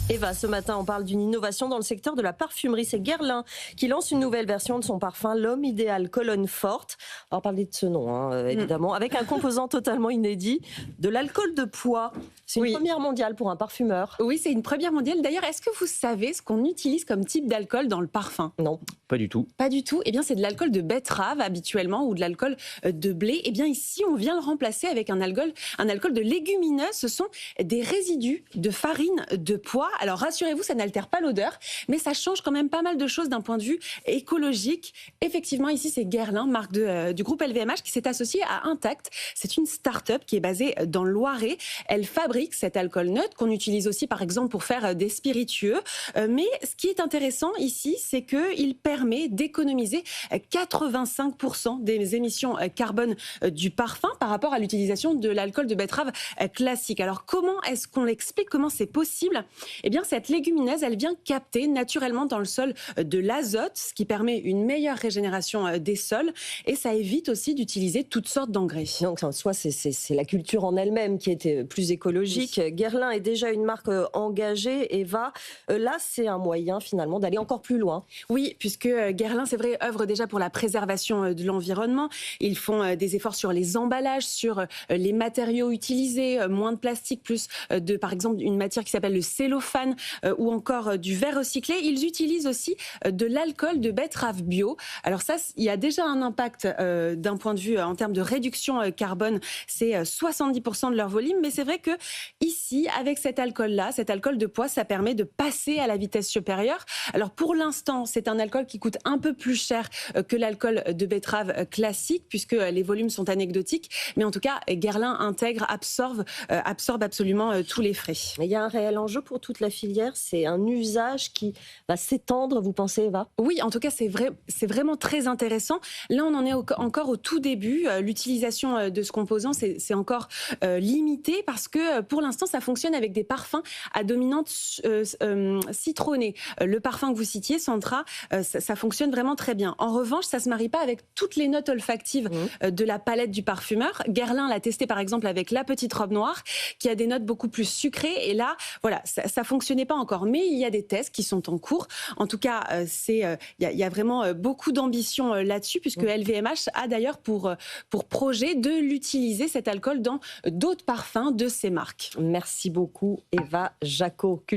Eva, ce matin, on parle d'une innovation dans le secteur de la parfumerie. C'est Guerlain qui lance une nouvelle version de son parfum, l'Homme idéal Colonne Forte. On va parler de ce nom, évidemment, avec un composant totalement inédit, de l'alcool de pois. C'est une première mondiale pour un parfumeur. Oui, c'est une première mondiale. D'ailleurs, est-ce que vous savez ce qu'on utilise comme type d'alcool dans le parfum? Non. Pas du tout. Pas du tout. Eh bien, c'est de l'alcool de betterave habituellement ou de l'alcool de blé. Eh bien, ici, on vient le remplacer avec un alcool de légumineuses. Ce sont des résidus de farine de pois. Alors, rassurez-vous, ça n'altère pas l'odeur, mais ça change quand même pas mal de choses d'un point de vue écologique. Effectivement, ici, c'est Guerlain, marque du groupe LVMH, qui s'est associée à Intact. C'est une start-up qui est basée dans le Loiret. Elle fabrique cet alcool neutre qu'on utilise aussi, par exemple, pour faire des spiritueux. Mais ce qui est intéressant ici, c'est qu'il permet d'économiser 85% des émissions carbone du parfum par rapport à l'utilisation de l'alcool de betterave classique. Alors, comment est-ce qu'on l'explique? Comment c'est possible? Eh bien, cette légumineuse, elle vient capter naturellement dans le sol de l'azote, ce qui permet une meilleure régénération des sols, et ça évite aussi d'utiliser toutes sortes d'engrais. Donc, en soi, c'est la culture en elle-même qui était plus écologique. Oui. Guerlain est déjà une marque engagée. Eva, là, c'est un moyen finalement d'aller encore plus loin. Oui, puisque Guerlain, c'est vrai, œuvre déjà pour la préservation de l'environnement. Ils font des efforts sur les emballages, sur les matériaux utilisés, moins de plastique, plus de, par exemple, une matière qui s'appelle le cellophane ou encore du verre recyclé. Ils utilisent aussi de l'alcool de betterave bio. Alors ça, il y a déjà un impact d'un point de vue en termes de réduction carbone. C'est 70% de leur volume, mais c'est vrai que ici, avec cet alcool-là, cet alcool de pois, ça permet de passer à la vitesse supérieure. Alors pour l'instant, c'est un alcool qui coûte un peu plus cher que l'alcool de betterave classique, puisque les volumes sont anecdotiques. Mais en tout cas, Guerlain absorbe absolument tous les frais. Il y a un réel enjeu pour toute la filière, c'est un usage qui va s'étendre, vous pensez, Eva? Oui, en tout cas, c'est vraiment très intéressant. Là, on en est encore au tout début. L'utilisation de ce composant, c'est encore limité parce que pour l'instant, ça fonctionne avec des parfums à dominante citronnée. Le parfum que vous citiez, Sandra, ça fonctionne vraiment très bien. En revanche, ça ne se marie pas avec toutes les notes olfactives de la palette du parfumeur. Guerlain l'a testé par exemple avec la petite robe noire, qui a des notes beaucoup plus sucrées. Et là, voilà, ça fonctionnait pas encore. Mais il y a des tests qui sont en cours. En tout cas, il y a vraiment beaucoup d'ambition là-dessus, puisque LVMH a d'ailleurs pour projet de l'utiliser, cet alcool, dans d'autres parfums de ses marques. Merci beaucoup, Eva Jacot.